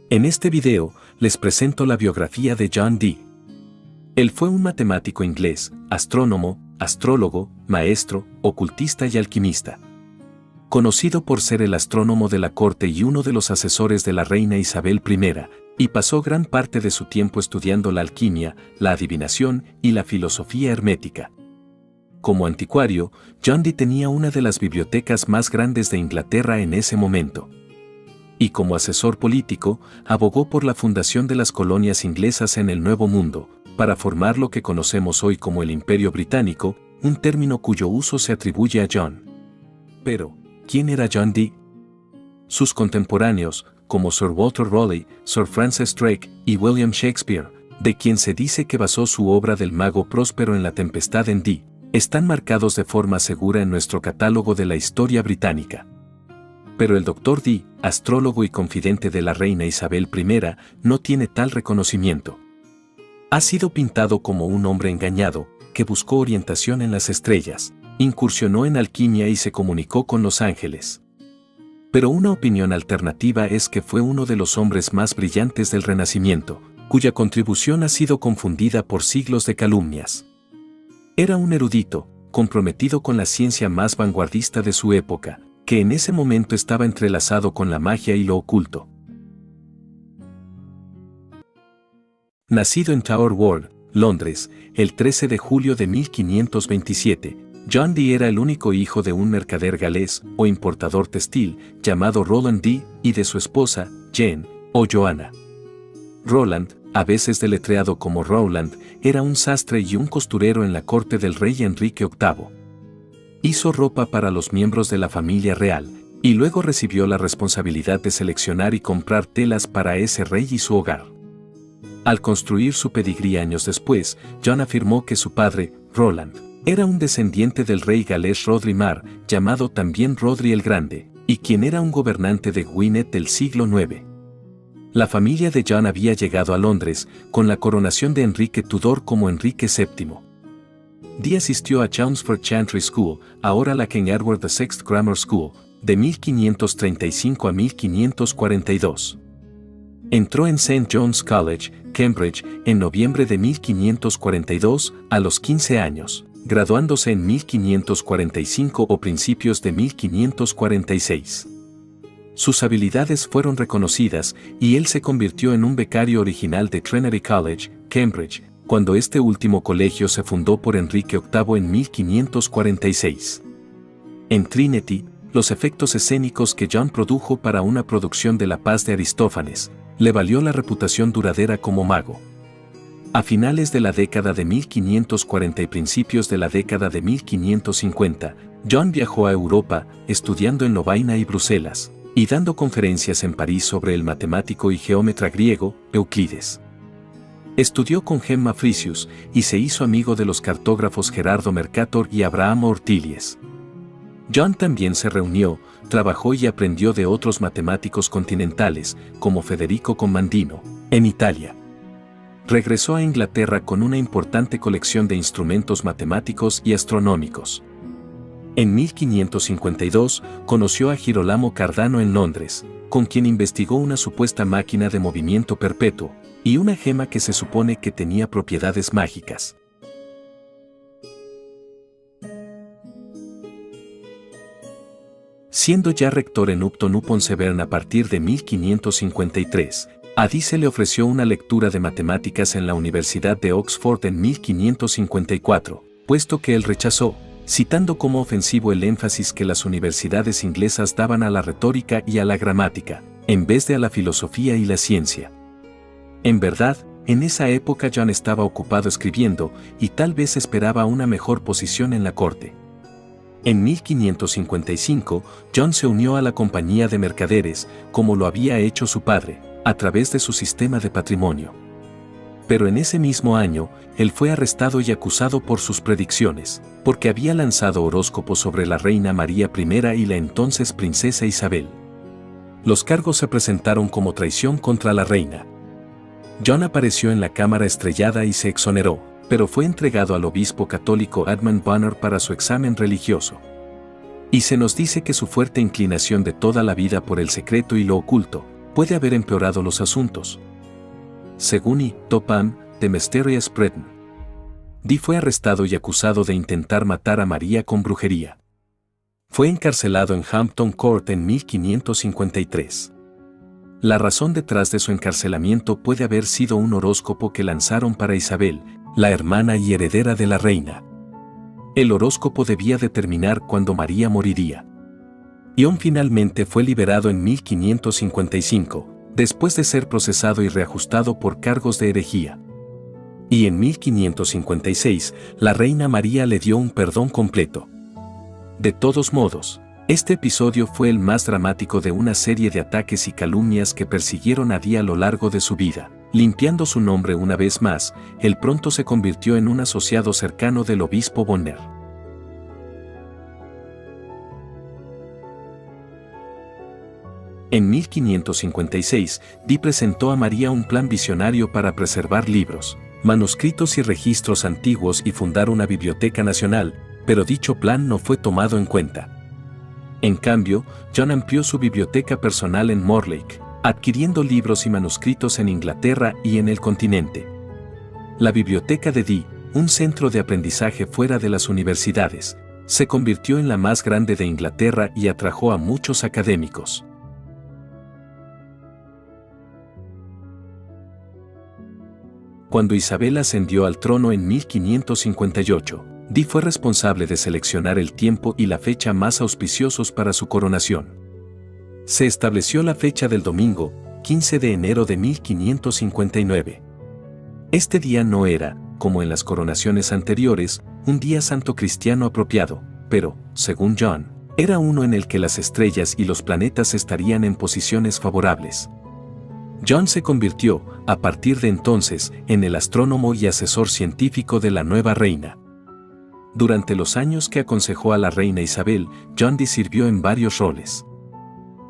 En este video, les presento la biografía de John Dee. Él fue un matemático inglés, astrónomo, astrólogo, maestro, ocultista y alquimista. Conocido por ser el astrónomo de la corte y uno de los asesores de la reina Isabel I, y pasó gran parte de su tiempo estudiando la alquimia, la adivinación y la filosofía hermética. Como anticuario, John Dee tenía una de las bibliotecas más grandes de Inglaterra en ese momento. Y como asesor político, abogó por la fundación de las colonias inglesas en el Nuevo Mundo, para formar lo que conocemos hoy como el Imperio Británico, un término cuyo uso se atribuye a John. Pero, ¿quién era John Dee? Sus contemporáneos, como Sir Walter Raleigh, Sir Francis Drake y William Shakespeare, de quien se dice que basó su obra del mago Próspero en La Tempestad en Dee, están marcados de forma segura en nuestro catálogo de la historia británica. Pero el Dr. Dee, astrólogo y confidente de la reina Isabel I, no tiene tal reconocimiento. Ha sido pintado como un hombre engañado, que buscó orientación en las estrellas, incursionó en alquimia y se comunicó con los ángeles. Pero una opinión alternativa es que fue uno de los hombres más brillantes del Renacimiento, cuya contribución ha sido confundida por siglos de calumnias. Era un erudito, comprometido con la ciencia más vanguardista de su época, que en ese momento estaba entrelazado con la magia y lo oculto. Nacido en Tower Ward, Londres, el 13 de julio de 1527, John Dee era el único hijo de un mercader galés o importador textil llamado Roland Dee y de su esposa, Jane, o Joanna. Roland, a veces deletreado como Rowland, era un sastre y un costurero en la corte del rey Enrique VIII. Hizo ropa para los miembros de la familia real, y luego recibió la responsabilidad de seleccionar y comprar telas para ese rey y su hogar. Al construir su pedigrí años después, John afirmó que su padre, Roland, era un descendiente del rey galés Rodri Mar, llamado también Rodri el Grande, y quien era un gobernante de Gwynedd del siglo IX. La familia de John había llegado a Londres con la coronación de Enrique Tudor como Enrique VII. Dee asistió a Chelmsford Chantry School, ahora la King Edward VI Grammar School, de 1535 a 1542. Entró en St. John's College, Cambridge, en noviembre de 1542, a los 15 años, graduándose en 1545 o principios de 1546. Sus habilidades fueron reconocidas y él se convirtió en un becario original de Trinity College, Cambridge, cuando este último colegio se fundó por Enrique VIII en 1546. En Trinity, los efectos escénicos que John produjo para una producción de La Paz de Aristófanes, le valió la reputación duradera como mago. A finales de la década de 1540 y principios de la década de 1550, John viajó a Europa, estudiando en Lovaina y Bruselas, y dando conferencias en París sobre el matemático y geómetra griego, Euclides. Estudió con Gemma Frisius y se hizo amigo de los cartógrafos Gerardo Mercator y Abraham Ortelius. John también se reunió, trabajó y aprendió de otros matemáticos continentales, como Federico Commandino, en Italia. Regresó a Inglaterra con una importante colección de instrumentos matemáticos y astronómicos. En 1552, conoció a Girolamo Cardano en Londres, con quien investigó una supuesta máquina de movimiento perpetuo, y una gema que se supone que tenía propiedades mágicas. Siendo ya rector en Upton upon Severn a partir de 1553, a Dee se le ofreció una lectura de matemáticas en la Universidad de Oxford en 1554, puesto que él rechazó, citando como ofensivo el énfasis que las universidades inglesas daban a la retórica y a la gramática, en vez de a la filosofía y la ciencia. En verdad, en esa época John estaba ocupado escribiendo y tal vez esperaba una mejor posición en la corte. En 1555, John se unió a la Compañía de Mercaderes, como lo había hecho su padre, a través de su sistema de patrimonio. Pero en ese mismo año, él fue arrestado y acusado por sus predicciones, porque había lanzado horóscopos sobre la reina María I y la entonces princesa Isabel. Los cargos se presentaron como traición contra la reina. John apareció en la cámara estrellada y se exoneró, pero fue entregado al obispo católico Edmund Bonner para su examen religioso. Y se nos dice que su fuerte inclinación de toda la vida por el secreto y lo oculto, puede haber empeorado los asuntos. Según I. Topham, The Mysterious Britain, Dee fue arrestado y acusado de intentar matar a María con brujería. Fue encarcelado en Hampton Court en 1553. La razón detrás de su encarcelamiento puede haber sido un horóscopo que lanzaron para Isabel, la hermana y heredera de la reina. El horóscopo debía determinar cuándo María moriría. Ion finalmente fue liberado en 1555, después de ser procesado y reajustado por cargos de herejía. Y en 1556, la reina María le dio un perdón completo. De todos modos, este episodio fue el más dramático de una serie de ataques y calumnias que persiguieron a Dee a lo largo de su vida. Limpiando su nombre una vez más, él pronto se convirtió en un asociado cercano del obispo Bonner. En 1556, Dee presentó a María un plan visionario para preservar libros, manuscritos y registros antiguos y fundar una biblioteca nacional, pero dicho plan no fue tomado en cuenta. En cambio, John amplió su biblioteca personal en Morlake, adquiriendo libros y manuscritos en Inglaterra y en el continente. La biblioteca de Dee, un centro de aprendizaje fuera de las universidades, se convirtió en la más grande de Inglaterra y atrajo a muchos académicos. Cuando Isabel ascendió al trono en 1558, Dee fue responsable de seleccionar el tiempo y la fecha más auspiciosos para su coronación. Se estableció la fecha del domingo, 15 de enero de 1559. Este día no era, como en las coronaciones anteriores, un día santo cristiano apropiado, pero, según John, era uno en el que las estrellas y los planetas estarían en posiciones favorables. John se convirtió, a partir de entonces, en el astrónomo y asesor científico de la nueva reina. Durante los años que aconsejó a la reina Isabel, John Dee sirvió en varios roles.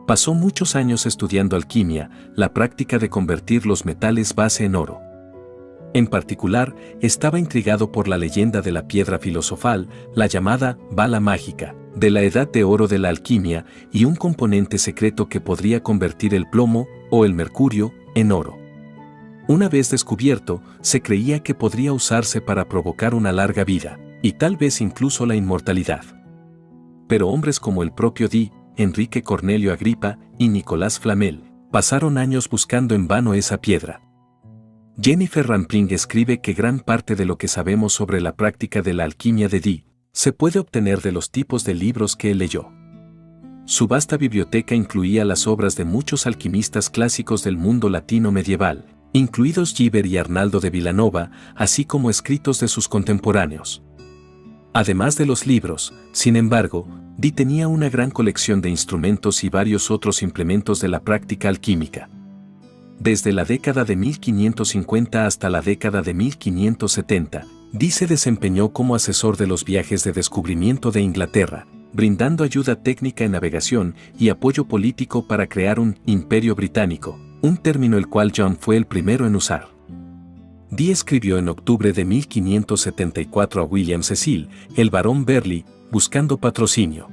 Pasó muchos años estudiando alquimia, la práctica de convertir los metales base en oro. En particular, estaba intrigado por la leyenda de la piedra filosofal, la llamada bala mágica, de la edad de oro de la alquimia y un componente secreto que podría convertir el plomo, o el mercurio, en oro. Una vez descubierto, se creía que podría usarse para provocar una larga vida, y tal vez incluso la inmortalidad. Pero hombres como el propio Dee, Enrique Cornelio Agripa y Nicolás Flamel, pasaron años buscando en vano esa piedra. Jennifer Rampling escribe que gran parte de lo que sabemos sobre la práctica de la alquimia de Dee se puede obtener de los tipos de libros que él leyó. Su vasta biblioteca incluía las obras de muchos alquimistas clásicos del mundo latino medieval, incluidos Giver y Arnaldo de Vilanova, así como escritos de sus contemporáneos. Además de los libros, sin embargo, Dee tenía una gran colección de instrumentos y varios otros implementos de la práctica alquímica. Desde la década de 1550 hasta la década de 1570, Dee se desempeñó como asesor de los viajes de descubrimiento de Inglaterra, brindando ayuda técnica en navegación y apoyo político para crear un imperio británico, un término el cual John fue el primero en usar. Dee escribió en octubre de 1574 a William Cecil, el barón Burleigh, buscando patrocinio.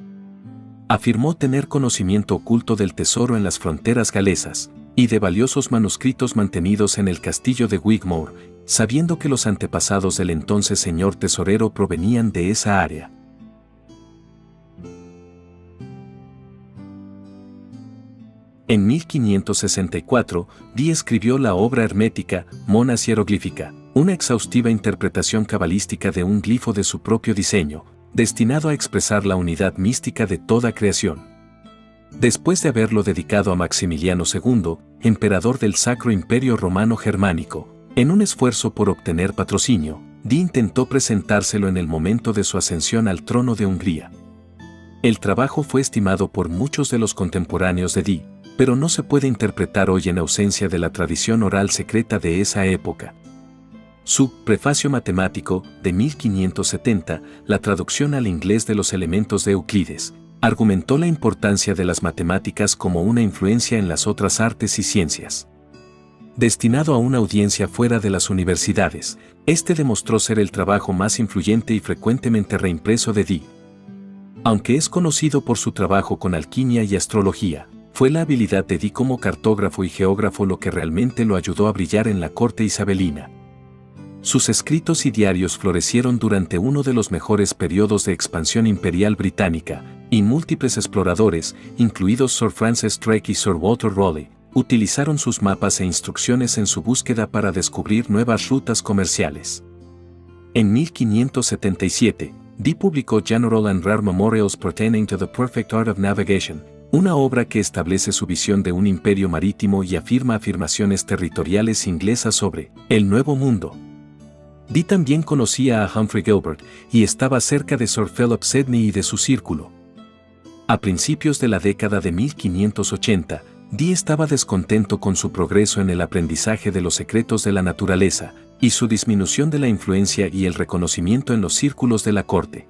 Afirmó tener conocimiento oculto del tesoro en las fronteras galesas, y de valiosos manuscritos mantenidos en el castillo de Wigmore, sabiendo que los antepasados del entonces señor tesorero provenían de esa área. En 1564, Dee escribió la obra hermética, Monas Hieroglífica, una exhaustiva interpretación cabalística de un glifo de su propio diseño, destinado a expresar la unidad mística de toda creación. Después de haberlo dedicado a Maximiliano II, emperador del Sacro Imperio Romano Germánico, en un esfuerzo por obtener patrocinio, Dee intentó presentárselo en el momento de su ascensión al trono de Hungría. El trabajo fue estimado por muchos de los contemporáneos de Dee, pero no se puede interpretar hoy en ausencia de la tradición oral secreta de esa época. Su Prefacio Matemático, de 1570, la traducción al inglés de los elementos de Euclides, argumentó la importancia de las matemáticas como una influencia en las otras artes y ciencias. Destinado a una audiencia fuera de las universidades, este demostró ser el trabajo más influyente y frecuentemente reimpreso de Dee. Aunque es conocido por su trabajo con alquimia y astrología, Fue la habilidad de Dee como cartógrafo y geógrafo lo que realmente lo ayudó a brillar en la corte isabelina. Sus escritos y diarios florecieron durante uno de los mejores periodos de expansión imperial británica, y múltiples exploradores, incluidos Sir Francis Drake y Sir Walter Raleigh, utilizaron sus mapas e instrucciones en su búsqueda para descubrir nuevas rutas comerciales. En 1577, Dee publicó General and Rare Memorials Pertaining to the Perfect Art of Navigation, una obra que establece su visión de un imperio marítimo y afirma afirmaciones territoriales inglesas sobre el Nuevo Mundo. Dee también conocía a Humphrey Gilbert y estaba cerca de Sir Philip Sidney y de su círculo. A principios de la década de 1580, Dee estaba descontento con su progreso en el aprendizaje de los secretos de la naturaleza y su disminución de la influencia y el reconocimiento en los círculos de la corte.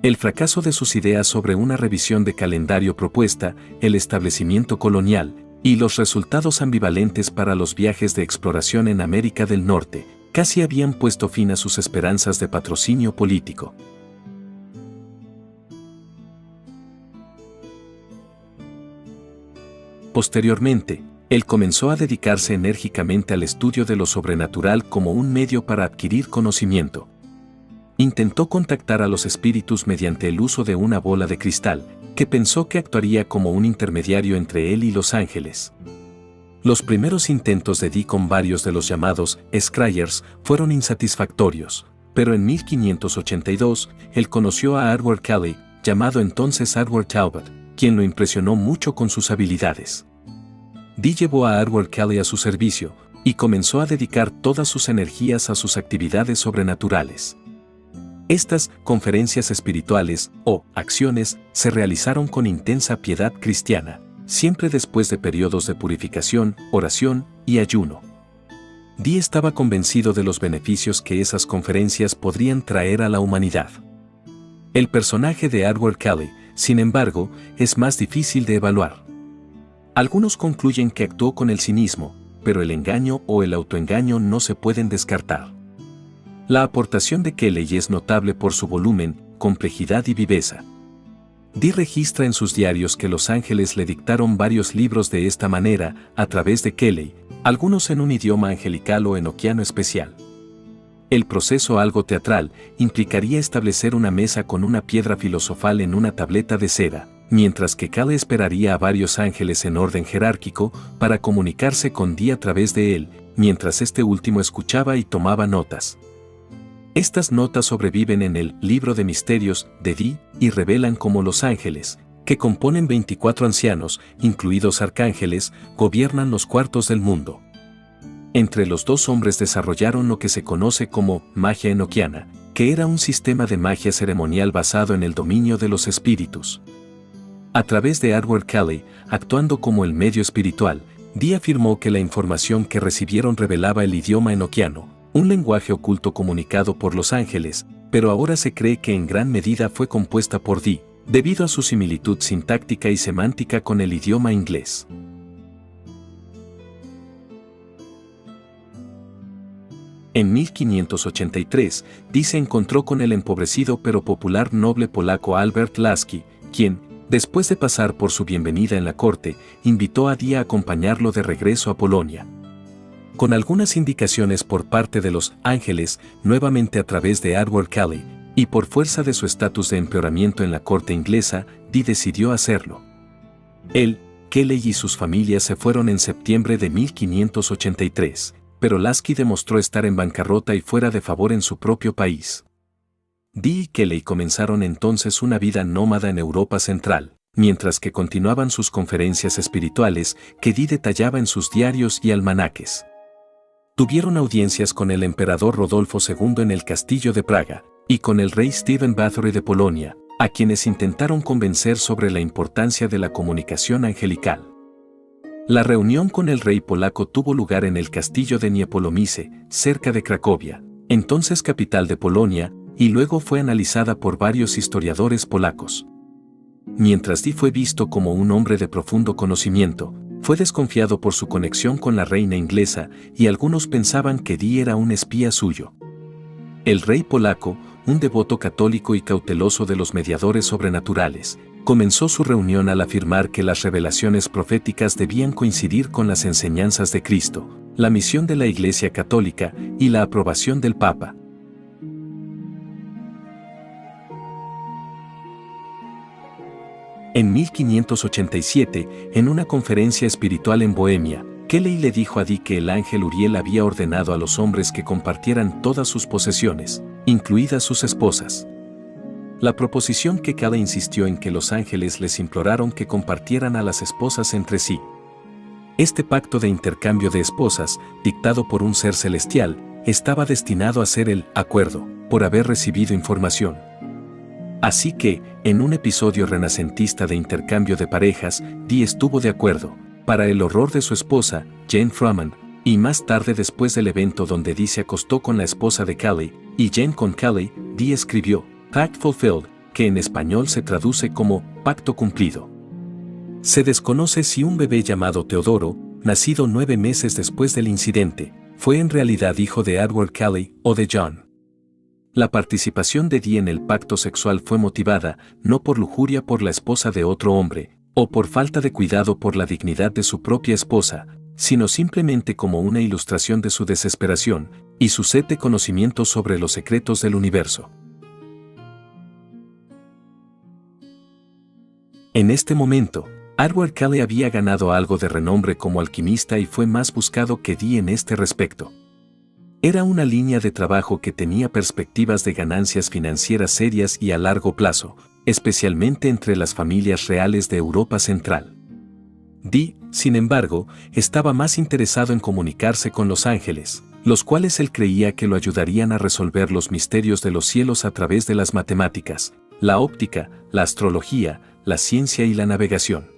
El fracaso de sus ideas sobre una revisión de calendario propuesta, el establecimiento colonial, y los resultados ambivalentes para los viajes de exploración en América del Norte, casi habían puesto fin a sus esperanzas de patrocinio político. Posteriormente, él comenzó a dedicarse enérgicamente al estudio de lo sobrenatural como un medio para adquirir conocimiento. Intentó contactar a los espíritus mediante el uso de una bola de cristal, que pensó que actuaría como un intermediario entre él y los ángeles. Los primeros intentos de Dee con varios de los llamados scryers fueron insatisfactorios, pero en 1582 él conoció a Edward Kelly, llamado entonces Edward Talbot, quien lo impresionó mucho con sus habilidades. Dee llevó a Edward Kelly a su servicio y comenzó a dedicar todas sus energías a sus actividades sobrenaturales. Estas conferencias espirituales, o acciones, se realizaron con intensa piedad cristiana, siempre después de periodos de purificación, oración y ayuno. Dee estaba convencido de los beneficios que esas conferencias podrían traer a la humanidad. El personaje de Edward Kelly, sin embargo, es más difícil de evaluar. Algunos concluyen que actuó con el cinismo, pero el engaño o el autoengaño no se pueden descartar. La aportación de Kelly es notable por su volumen, complejidad y viveza. Dee registra en sus diarios que los ángeles le dictaron varios libros de esta manera, a través de Kelly, algunos en un idioma angelical o enoquiano especial. El proceso algo teatral implicaría establecer una mesa con una piedra filosofal en una tableta de cera, mientras que Kelly esperaría a varios ángeles en orden jerárquico para comunicarse con Dee a través de él, mientras este último escuchaba y tomaba notas. Estas notas sobreviven en el Libro de Misterios de Dee y revelan cómo los ángeles, que componen 24 ancianos, incluidos arcángeles, gobiernan los cuartos del mundo. Entre los dos hombres desarrollaron lo que se conoce como magia enoquiana, que era un sistema de magia ceremonial basado en el dominio de los espíritus. A través de Edward Kelly, actuando como el medio espiritual, Dee afirmó que la información que recibieron revelaba el idioma enoquiano, un lenguaje oculto comunicado por los ángeles, pero ahora se cree que en gran medida fue compuesta por Dee, debido a su similitud sintáctica y semántica con el idioma inglés. En 1583, Dee se encontró con el empobrecido pero popular noble polaco Albert Laski, quien, después de pasar por su bienvenida en la corte, invitó a Dee a acompañarlo de regreso a Polonia. Con algunas indicaciones por parte de los ángeles, nuevamente a través de Edward Kelly, y por fuerza de su estatus de empeoramiento en la corte inglesa, Dee decidió hacerlo. Él, Kelly y sus familias se fueron en septiembre de 1583, pero Laski demostró estar en bancarrota y fuera de favor en su propio país. Dee y Kelly comenzaron entonces una vida nómada en Europa Central, mientras que continuaban sus conferencias espirituales que Dee detallaba en sus diarios y almanaques. Tuvieron audiencias con el emperador Rodolfo II en el castillo de Praga, y con el rey Stephen Bathory de Polonia, a quienes intentaron convencer sobre la importancia de la comunicación angelical. La reunión con el rey polaco tuvo lugar en el castillo de Niepolomice, cerca de Cracovia, entonces capital de Polonia, y luego fue analizada por varios historiadores polacos. Mientras Dee fue visto como un hombre de profundo conocimiento, fue desconfiado por su conexión con la reina inglesa y algunos pensaban que Dee era un espía suyo. El rey polaco, un devoto católico y cauteloso de los mediadores sobrenaturales, comenzó su reunión al afirmar que las revelaciones proféticas debían coincidir con las enseñanzas de Cristo, la misión de la Iglesia Católica y la aprobación del Papa. En 1587, en una conferencia espiritual en Bohemia, Kelly le dijo a Dee que el ángel Uriel había ordenado a los hombres que compartieran todas sus posesiones, incluidas sus esposas. La proposición que Kelly insistió en que los ángeles les imploraron que compartieran a las esposas entre sí. Este pacto de intercambio de esposas, dictado por un ser celestial, estaba destinado a ser el acuerdo, por haber recibido información. Así que, en un episodio renacentista de intercambio de parejas, Dee estuvo de acuerdo, para el horror de su esposa, Jane Froman, y más tarde después del evento donde Dee se acostó con la esposa de Kelly, y Jane con Kelly, Dee escribió Pact Fulfilled, que en español se traduce como Pacto Cumplido. Se desconoce si un bebé llamado Teodoro, nacido 9 meses después del incidente, fue en realidad hijo de Edward Kelly o de John. La participación de Dee en el pacto sexual fue motivada no por lujuria por la esposa de otro hombre, o por falta de cuidado por la dignidad de su propia esposa, sino simplemente como una ilustración de su desesperación y su sed de conocimiento sobre los secretos del universo. En este momento, Edward Kelly había ganado algo de renombre como alquimista y fue más buscado que Dee en este respecto. Era una línea de trabajo que tenía perspectivas de ganancias financieras serias y a largo plazo, especialmente entre las familias reales de Europa Central. Dee, sin embargo, estaba más interesado en comunicarse con los ángeles, los cuales él creía que lo ayudarían a resolver los misterios de los cielos a través de las matemáticas, la óptica, la astrología, la ciencia y la navegación.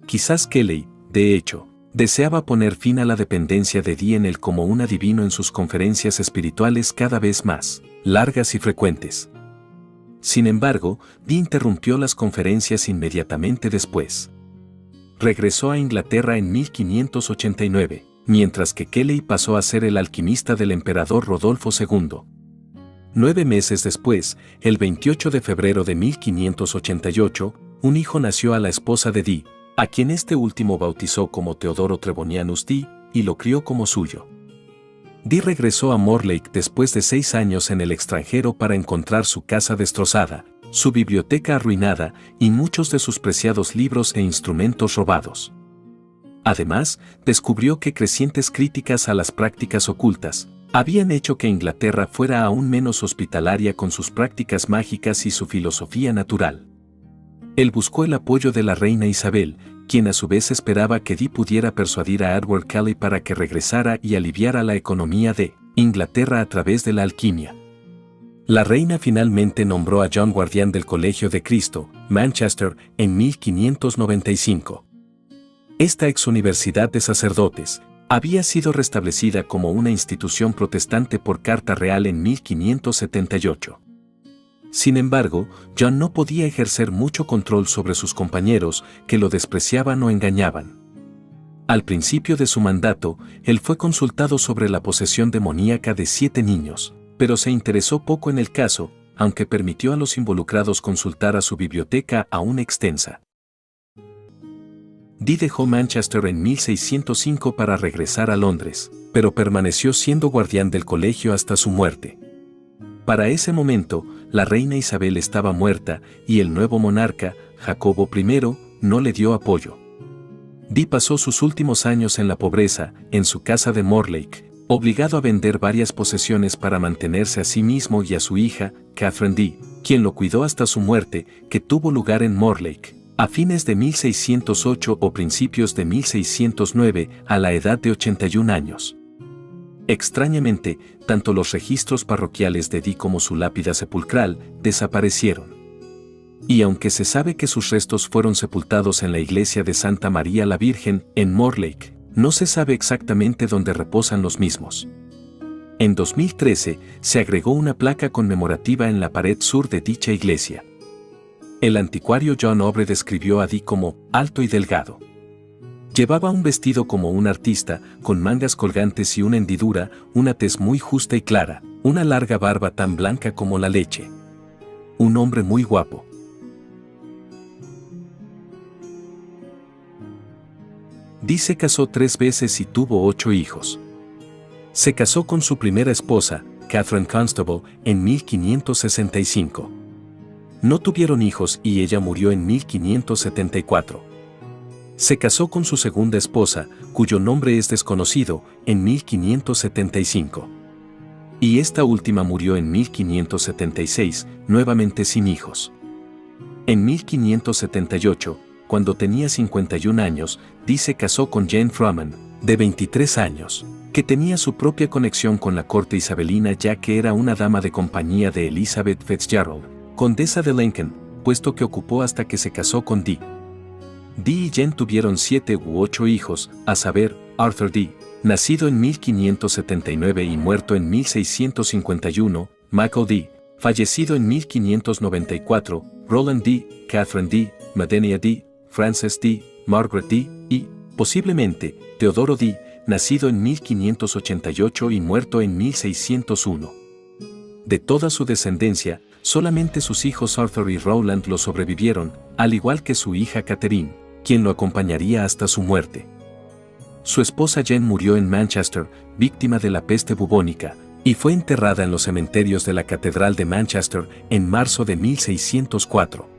Quizás Kelly, de hecho, deseaba poner fin a la dependencia de Dee en él como un adivino en sus conferencias espirituales cada vez más largas y frecuentes. Sin embargo, Dee interrumpió las conferencias inmediatamente después. Regresó a Inglaterra en 1589, mientras que Kelly pasó a ser el alquimista del emperador Rodolfo II. 9 meses después, el 28 de febrero de 1588, un hijo nació a la esposa de Dee, a quien este último bautizó como Teodoro Trebonianus Dee y lo crió como suyo. Dee regresó a Mortlake después de 6 años en el extranjero para encontrar su casa destrozada, su biblioteca arruinada y muchos de sus preciados libros e instrumentos robados. Además, descubrió que crecientes críticas a las prácticas ocultas habían hecho que Inglaterra fuera aún menos hospitalaria con sus prácticas mágicas y su filosofía natural. Él buscó el apoyo de la reina Isabel, quien a su vez esperaba que Dee pudiera persuadir a Edward Kelly para que regresara y aliviara la economía de Inglaterra a través de la alquimia. La reina finalmente nombró a John guardián del Colegio de Cristo, Manchester, en 1595. Esta ex-universidad de sacerdotes había sido restablecida como una institución protestante por carta real en 1578. Sin embargo, John no podía ejercer mucho control sobre sus compañeros, que lo despreciaban o engañaban. Al principio de su mandato, él fue consultado sobre la posesión demoníaca de 7 niños, pero se interesó poco en el caso, aunque permitió a los involucrados consultar a su biblioteca aún extensa. Dee dejó Manchester en 1605 para regresar a Londres, pero permaneció siendo guardián del colegio hasta su muerte. Para ese momento, la reina Isabel estaba muerta y el nuevo monarca, Jacobo I, no le dio apoyo. Dee pasó sus últimos años en la pobreza, en su casa de Mortlake, obligado a vender varias posesiones para mantenerse a sí mismo y a su hija, Catherine Dee, quien lo cuidó hasta su muerte, que tuvo lugar en Mortlake, a fines de 1608 o principios de 1609, a la edad de 81 años. Extrañamente, tanto los registros parroquiales de Dee como su lápida sepulcral desaparecieron. Y aunque se sabe que sus restos fueron sepultados en la iglesia de Santa María la Virgen, en Mortlake, no se sabe exactamente dónde reposan los mismos. En 2013, se agregó una placa conmemorativa en la pared sur de dicha iglesia. El anticuario John Obre describió a Dee como alto y delgado. Llevaba un vestido como un artista, con mangas colgantes y una hendidura, una tez muy justa y clara, una larga barba tan blanca como la leche. Un hombre muy guapo. Dee se casó 3 veces y tuvo 8 hijos. Se casó con su primera esposa, Catherine Constable, en 1565. No tuvieron hijos y ella murió en 1574. Se casó con su segunda esposa, cuyo nombre es desconocido, en 1575. Y esta última murió en 1576, nuevamente sin hijos. En 1578, cuando tenía 51 años, Dee se casó con Jane Frohman, de 23 años, que tenía su propia conexión con la corte isabelina ya que era una dama de compañía de Elizabeth Fitzgerald, condesa de Lincoln, puesto que ocupó hasta que se casó con Dee. Dee y Jane tuvieron 7 u 8 hijos, a saber, Arthur Dee, nacido en 1579 y muerto en 1651, Michael Dee, fallecido en 1594, Roland Dee, Catherine Dee, Medenia Dee, Frances Dee, Margaret Dee y, posiblemente, Teodoro Dee, nacido en 1588 y muerto en 1601. De toda su descendencia, solamente sus hijos Arthur y Roland lo sobrevivieron, al igual que su hija Catherine, quien lo acompañaría hasta su muerte. Su esposa Jane murió en Manchester, víctima de la peste bubónica, y fue enterrada en los cementerios de la Catedral de Manchester en marzo de 1604.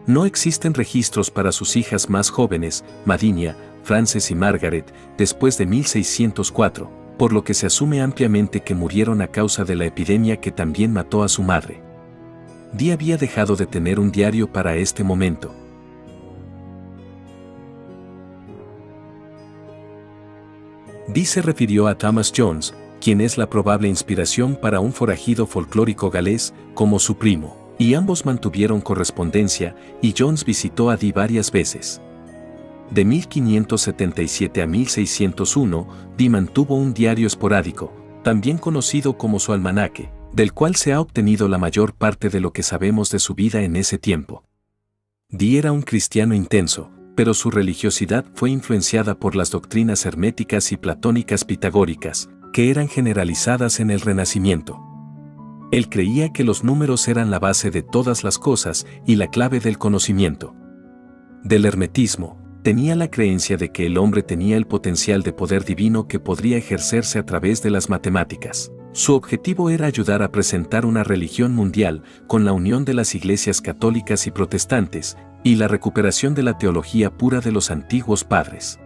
No existen registros para sus hijas más jóvenes, Madinia, Frances y Margaret, después de 1604, por lo que se asume ampliamente que murieron a causa de la epidemia que también mató a su madre. Dee había dejado de tener un diario para este momento. Dee se refirió a Thomas Jones, quien es la probable inspiración para un forajido folclórico galés, como su primo, y ambos mantuvieron correspondencia, y Jones visitó a Dee varias veces. De 1577 a 1601, Dee mantuvo un diario esporádico, también conocido como su almanaque, del cual se ha obtenido la mayor parte de lo que sabemos de su vida en ese tiempo. Dee era un cristiano intenso, pero su religiosidad fue influenciada por las doctrinas herméticas y platónicas pitagóricas, que eran generalizadas en el Renacimiento. Él creía que los números eran la base de todas las cosas y la clave del conocimiento. Del hermetismo, tenía la creencia de que el hombre tenía el potencial de poder divino que podría ejercerse a través de las matemáticas. Su objetivo era ayudar a presentar una religión mundial con la unión de las iglesias católicas y protestantes, y la recuperación de la teología pura de los antiguos padres.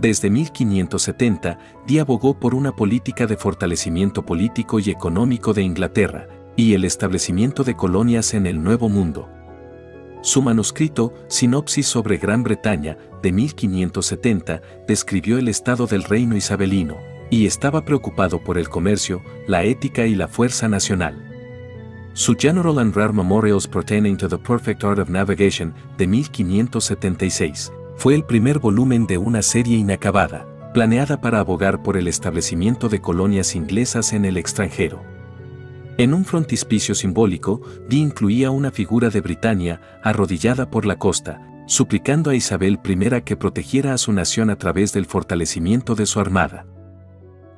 Desde 1570, Dee abogó por una política de fortalecimiento político y económico de Inglaterra, y el establecimiento de colonias en el Nuevo Mundo. Su manuscrito, Sinopsis sobre Gran Bretaña, de 1570, describió el estado del reino isabelino, y estaba preocupado por el comercio, la ética y la fuerza nacional. Su General and Rare Memorials Pertaining to the Perfect Art of Navigation, de 1576, fue el primer volumen de una serie inacabada, planeada para abogar por el establecimiento de colonias inglesas en el extranjero. En un frontispicio simbólico, Dee incluía una figura de Britania arrodillada por la costa, suplicando a Isabel I que protegiera a su nación a través del fortalecimiento de su armada.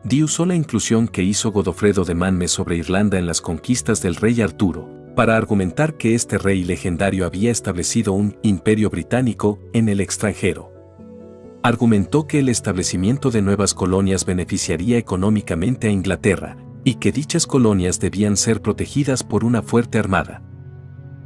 Dee usó la inclusión que hizo Godofredo de Manme sobre Irlanda en las conquistas del rey Arturo, para argumentar que este rey legendario había establecido un imperio británico en el extranjero. Argumentó que el establecimiento de nuevas colonias beneficiaría económicamente a Inglaterra, y que dichas colonias debían ser protegidas por una fuerte armada.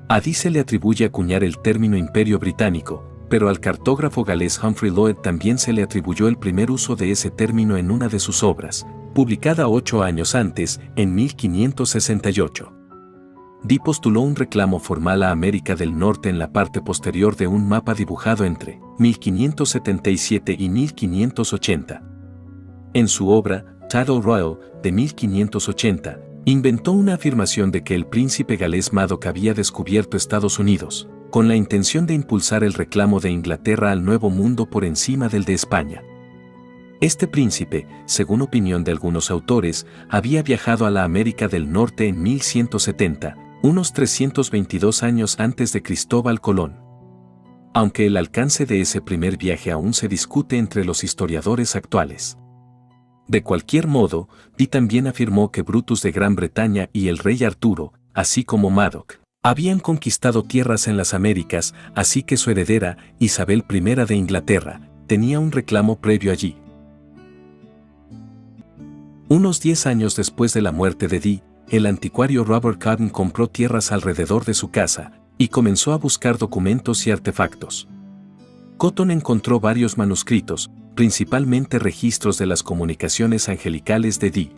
A Dee se le atribuye acuñar el término imperio británico, pero al cartógrafo galés Humphrey Lloyd también se le atribuyó el primer uso de ese término en una de sus obras, publicada 8 años antes, en 1568. Dee postuló un reclamo formal a América del Norte en la parte posterior de un mapa dibujado entre 1577 y 1580. En su obra, Title Royal, de 1580, inventó una afirmación de que el príncipe galés Madoc había descubierto Estados Unidos, con la intención de impulsar el reclamo de Inglaterra al Nuevo Mundo por encima del de España. Este príncipe, según opinión de algunos autores, había viajado a la América del Norte en 1170, unos 322 años antes de Cristóbal Colón. Aunque el alcance de ese primer viaje aún se discute entre los historiadores actuales. De cualquier modo, Dee también afirmó que Brutus de Gran Bretaña y el rey Arturo, así como Madoc, habían conquistado tierras en las Américas, así que su heredera, Isabel I de Inglaterra, tenía un reclamo previo allí. Unos 10 años después de la muerte de Dee, el anticuario Robert Cotton compró tierras alrededor de su casa y comenzó a buscar documentos y artefactos. Cotton encontró varios manuscritos, principalmente registros de las comunicaciones angelicales de Dee.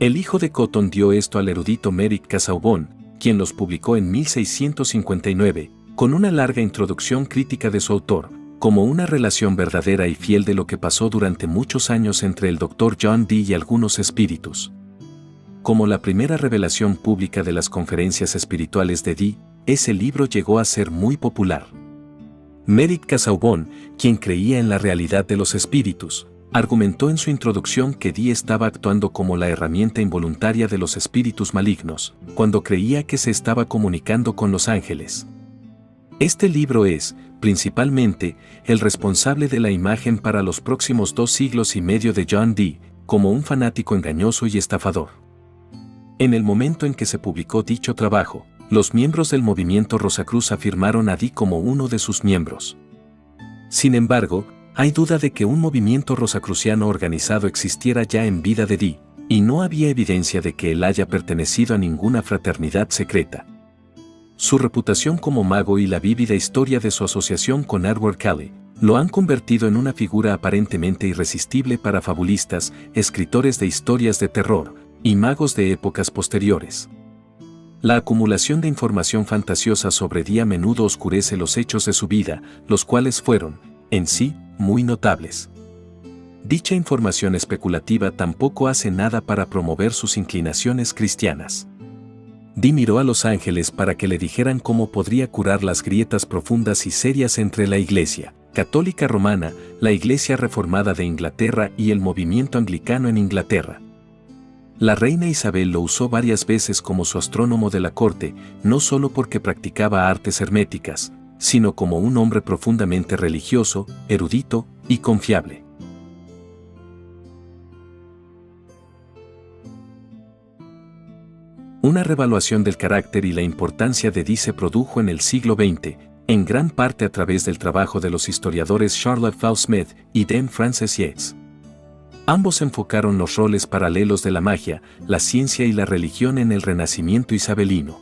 El hijo de Cotton dio esto al erudito Merrick Casaubon, quien los publicó en 1659, con una larga introducción crítica de su autor, como una relación verdadera y fiel de lo que pasó durante muchos años entre el Dr. John Dee y algunos espíritus. Como la primera revelación pública de las conferencias espirituales de Dee, ese libro llegó a ser muy popular. Merrick Casaubon, quien creía en la realidad de los espíritus, argumentó en su introducción que Dee estaba actuando como la herramienta involuntaria de los espíritus malignos, cuando creía que se estaba comunicando con los ángeles. Este libro es, principalmente, el responsable de la imagen para los próximos 2 siglos y medio de John Dee, como un fanático engañoso y estafador. En el momento en que se publicó dicho trabajo, los miembros del movimiento Rosacruz afirmaron a Dee como uno de sus miembros. Sin embargo, hay duda de que un movimiento rosacruciano organizado existiera ya en vida de Dee, y no había evidencia de que él haya pertenecido a ninguna fraternidad secreta. Su reputación como mago y la vívida historia de su asociación con Edward Kelly lo han convertido en una figura aparentemente irresistible para fabulistas, escritores de historias de terror y magos de épocas posteriores. La acumulación de información fantasiosa sobre Dee a menudo oscurece los hechos de su vida, los cuales fueron, en sí, muy notables. Dicha información especulativa tampoco hace nada para promover sus inclinaciones cristianas. Dee miró a los ángeles para que le dijeran cómo podría curar las grietas profundas y serias entre la Iglesia Católica Romana, la Iglesia Reformada de Inglaterra y el movimiento anglicano en Inglaterra. La reina Isabel lo usó varias veces como su astrónomo de la corte, no solo porque practicaba artes herméticas, sino como un hombre profundamente religioso, erudito y confiable. Una revaluación del carácter y la importancia de Dee se produjo en el siglo XX, en gran parte a través del trabajo de los historiadores Charlotte Faull Smith y Dame Frances Yates. Ambos enfocaron los roles paralelos de la magia, la ciencia y la religión en el Renacimiento isabelino.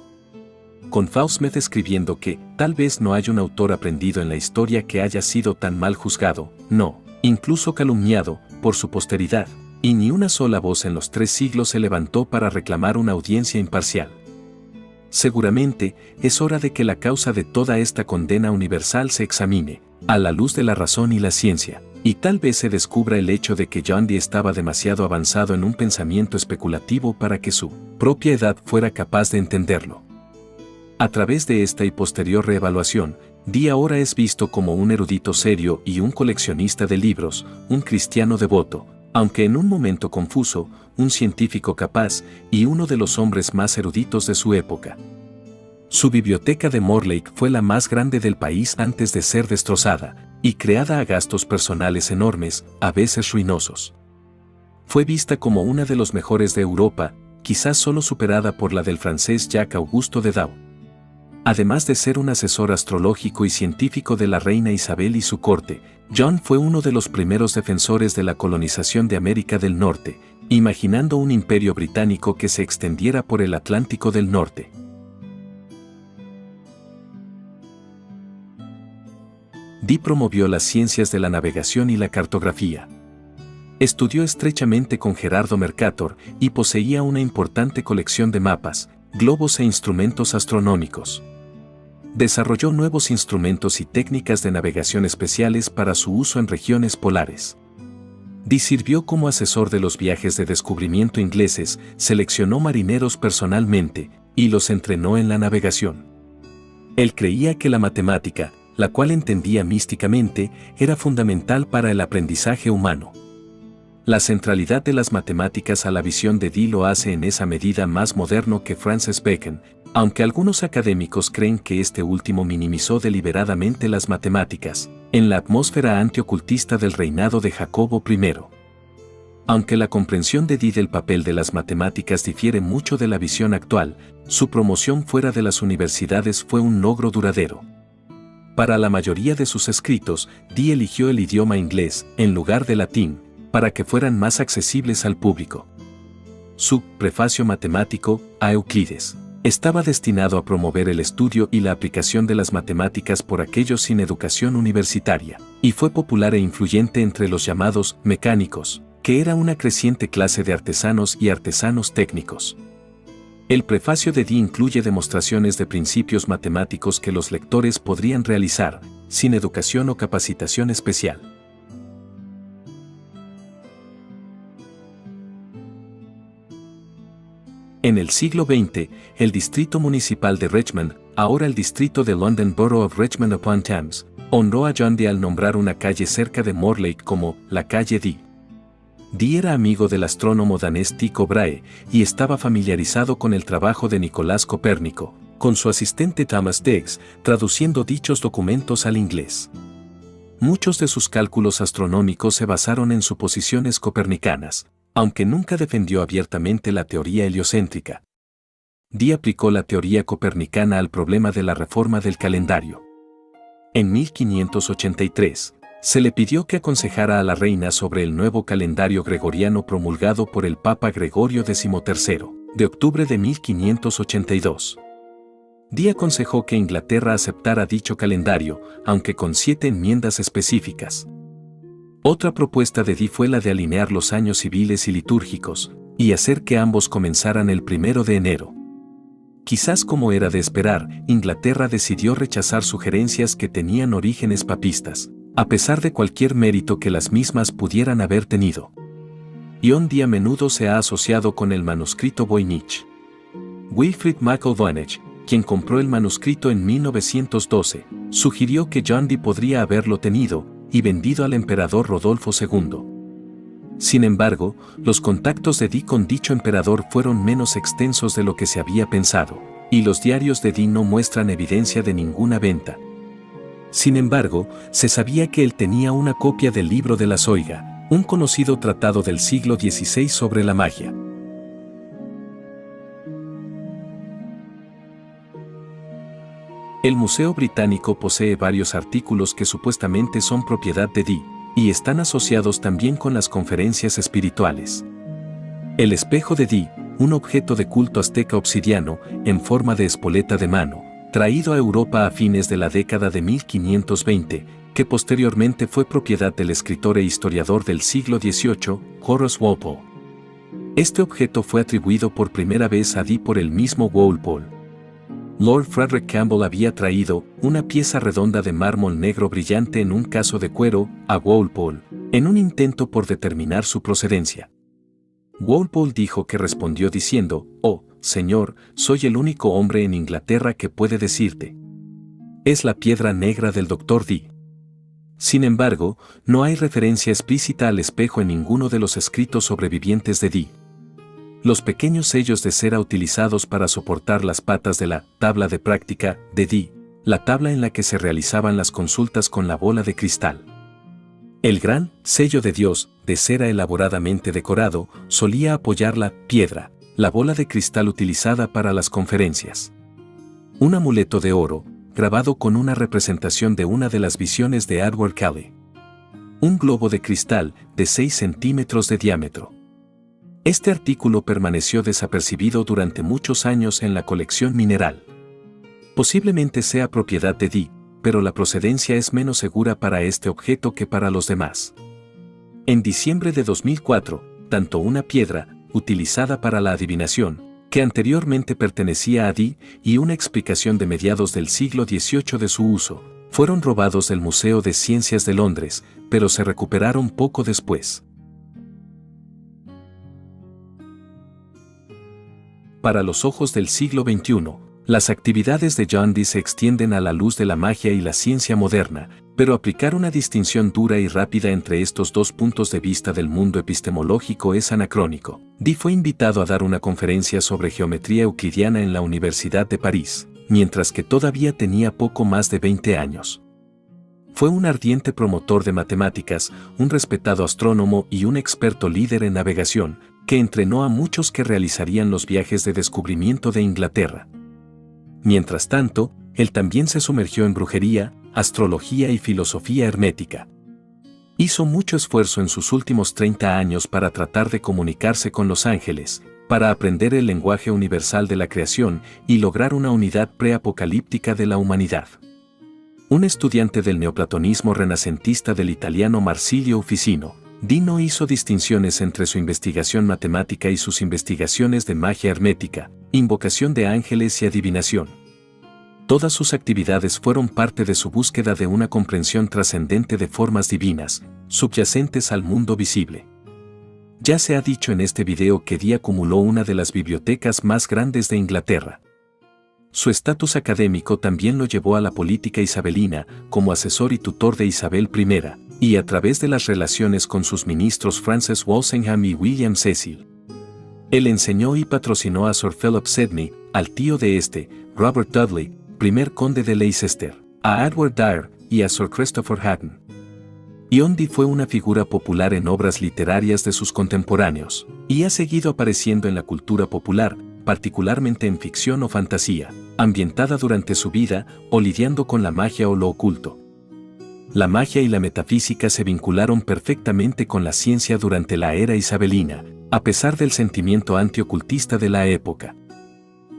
Con Faull Smith escribiendo que, tal vez no haya un autor aprendido en la historia que haya sido tan mal juzgado, no, incluso calumniado, por su posteridad, y ni una sola voz en los 3 siglos se levantó para reclamar una audiencia imparcial. Seguramente, es hora de que la causa de toda esta condena universal se examine, a la luz de la razón y la ciencia, y tal vez se descubra el hecho de que John Dee estaba demasiado avanzado en un pensamiento especulativo para que su propia edad fuera capaz de entenderlo. A través de esta y posterior reevaluación, Dee ahora es visto como un erudito serio y un coleccionista de libros, un cristiano devoto, aunque en un momento confuso, un científico capaz y uno de los hombres más eruditos de su época. Su biblioteca de Morlake fue la más grande del país antes de ser destrozada, y creada a gastos personales enormes, a veces ruinosos. Fue vista como una de los mejores de Europa, quizás solo superada por la del francés Jacques Auguste de Dau. Además de ser un asesor astrológico y científico de la reina Isabel y su corte, John fue uno de los primeros defensores de la colonización de América del Norte, imaginando un imperio británico que se extendiera por el Atlántico del Norte. Dee promovió las ciencias de la navegación y la cartografía. Estudió estrechamente con Gerardo Mercator y poseía una importante colección de mapas, globos e instrumentos astronómicos. Desarrolló nuevos instrumentos y técnicas de navegación especiales para su uso en regiones polares. Dee sirvió como asesor de los viajes de descubrimiento ingleses, seleccionó marineros personalmente y los entrenó en la navegación. Él creía que la matemática, la cual entendía místicamente, era fundamental para el aprendizaje humano. La centralidad de las matemáticas a la visión de Dee lo hace en esa medida más moderno que Francis Bacon, aunque algunos académicos creen que este último minimizó deliberadamente las matemáticas, en la atmósfera antiocultista del reinado de Jacobo I. Aunque la comprensión de Dee del papel de las matemáticas difiere mucho de la visión actual, su promoción fuera de las universidades fue un logro duradero. Para la mayoría de sus escritos, Dee eligió el idioma inglés, en lugar de latín, para que fueran más accesibles al público. Su prefacio matemático a Euclides estaba destinado a promover el estudio y la aplicación de las matemáticas por aquellos sin educación universitaria, y fue popular e influyente entre los llamados mecánicos, que era una creciente clase de artesanos y artesanos técnicos. El prefacio de Dee incluye demostraciones de principios matemáticos que los lectores podrían realizar, sin educación o capacitación especial. En el siglo XX, el Distrito Municipal de Richmond, ahora el Distrito de London Borough of Richmond upon Thames, honró a John Dee al nombrar una calle cerca de Morlake como la calle Dee. Dee era amigo del astrónomo danés Tycho Brahe y estaba familiarizado con el trabajo de Nicolás Copérnico, con su asistente Thomas Digges, traduciendo dichos documentos al inglés. Muchos de sus cálculos astronómicos se basaron en suposiciones copernicanas, aunque nunca defendió abiertamente la teoría heliocéntrica. Dee aplicó la teoría copernicana al problema de la reforma del calendario. En 1583, se le pidió que aconsejara a la reina sobre el nuevo calendario gregoriano promulgado por el Papa Gregorio XIII, de octubre de 1582. Dee aconsejó que Inglaterra aceptara dicho calendario, aunque con 7 enmiendas específicas. Otra propuesta de Dee fue la de alinear los años civiles y litúrgicos, y hacer que ambos comenzaran el 1 de enero. Quizás como era de esperar, Inglaterra decidió rechazar sugerencias que tenían orígenes papistas, a pesar de cualquier mérito que las mismas pudieran haber tenido. John Dee a menudo se ha asociado con el manuscrito Voynich. Wilfrid McIlvaine, quien compró el manuscrito en 1912, sugirió que John Dee podría haberlo tenido y vendido al emperador Rodolfo II. Sin embargo, los contactos de Dee con dicho emperador fueron menos extensos de lo que se había pensado, y los diarios de Dee no muestran evidencia de ninguna venta. Sin embargo, se sabía que él tenía una copia del Libro de la Zoiga, un conocido tratado del siglo XVI sobre la magia. El Museo Británico posee varios artículos que supuestamente son propiedad de Dee, y están asociados también con las conferencias espirituales. El espejo de Dee, un objeto de culto azteca obsidiano, en forma de espoleta de mano, traído a Europa a fines de la década de 1520, que posteriormente fue propiedad del escritor e historiador del siglo XVIII, Horace Walpole. Este objeto fue atribuido por primera vez a Dee por el mismo Walpole. Lord Frederick Campbell había traído una pieza redonda de mármol negro brillante en un caso de cuero a Walpole, en un intento por determinar su procedencia. Walpole dijo que respondió diciendo: «Oh, señor, soy el único hombre en Inglaterra que puede decirte. Es la piedra negra del Dr. Dee». Sin embargo, no hay referencia explícita al espejo en ninguno de los escritos sobrevivientes de Dee. Los pequeños sellos de cera utilizados para soportar las patas de la tabla de práctica de Dee, la tabla en la que se realizaban las consultas con la bola de cristal. El gran sello de Dios, de cera elaboradamente decorado, solía apoyar la piedra, la bola de cristal utilizada para las conferencias. Un amuleto de oro, grabado con una representación de una de las visiones de Edward Kelly. Un globo de cristal, de 6 centímetros de diámetro. Este artículo permaneció desapercibido durante muchos años en la colección mineral. Posiblemente sea propiedad de Dee, pero la procedencia es menos segura para este objeto que para los demás. En diciembre de 2004, tanto una piedra, utilizada para la adivinación, que anteriormente pertenecía a Dee, y una explicación de mediados del siglo XVIII de su uso, fueron robados del Museo de Ciencias de Londres, pero se recuperaron poco después. Para los ojos del siglo XXI, las actividades de John Dee se extienden a la luz de la magia y la ciencia moderna, pero aplicar una distinción dura y rápida entre estos dos puntos de vista del mundo epistemológico es anacrónico. Dee fue invitado a dar una conferencia sobre geometría euclidiana en la Universidad de París, mientras que todavía tenía poco más de 20 años. Fue un ardiente promotor de matemáticas, un respetado astrónomo y un experto líder en navegación, que entrenó a muchos que realizarían los viajes de descubrimiento de Inglaterra. Mientras tanto, él también se sumergió en brujería, astrología y filosofía hermética. Hizo mucho esfuerzo en sus últimos 30 años para tratar de comunicarse con los ángeles, para aprender el lenguaje universal de la creación y lograr una unidad preapocalíptica de la humanidad. Un estudiante del neoplatonismo renacentista del italiano Marsilio Ufficino, Dino hizo distinciones entre su investigación matemática y sus investigaciones de magia hermética, invocación de ángeles y adivinación. Todas sus actividades fueron parte de su búsqueda de una comprensión trascendente de formas divinas, subyacentes al mundo visible. Ya se ha dicho en este video que Dee acumuló una de las bibliotecas más grandes de Inglaterra. Su estatus académico también lo llevó a la política isabelina como asesor y tutor de Isabel I, y a través de las relaciones con sus ministros Francis Walsingham y William Cecil. Él enseñó y patrocinó a Sir Philip Sidney, al tío de Robert Dudley, primer conde de Leicester, a Edward Dyer y a Sir Christopher Hatton. John Dee fue una figura popular en obras literarias de sus contemporáneos, y ha seguido apareciendo en la cultura popular, particularmente en ficción o fantasía, ambientada durante su vida o lidiando con la magia o lo oculto. La magia y la metafísica se vincularon perfectamente con la ciencia durante la era isabelina, a pesar del sentimiento antiocultista de la época.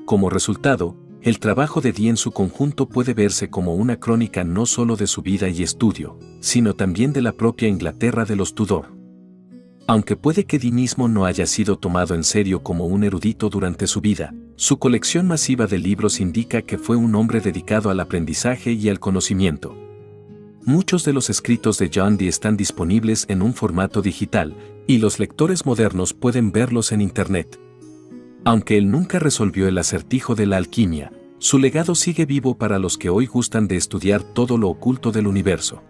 Como resultado, el trabajo de Dee en su conjunto puede verse como una crónica no solo de su vida y estudio, sino también de la propia Inglaterra de los Tudor. Aunque puede que Dee mismo no haya sido tomado en serio como un erudito durante su vida, su colección masiva de libros indica que fue un hombre dedicado al aprendizaje y al conocimiento. Muchos de los escritos de John Dee están disponibles en un formato digital, y los lectores modernos pueden verlos en Internet. Aunque él nunca resolvió el acertijo de la alquimia, su legado sigue vivo para los que hoy gustan de estudiar todo lo oculto del universo.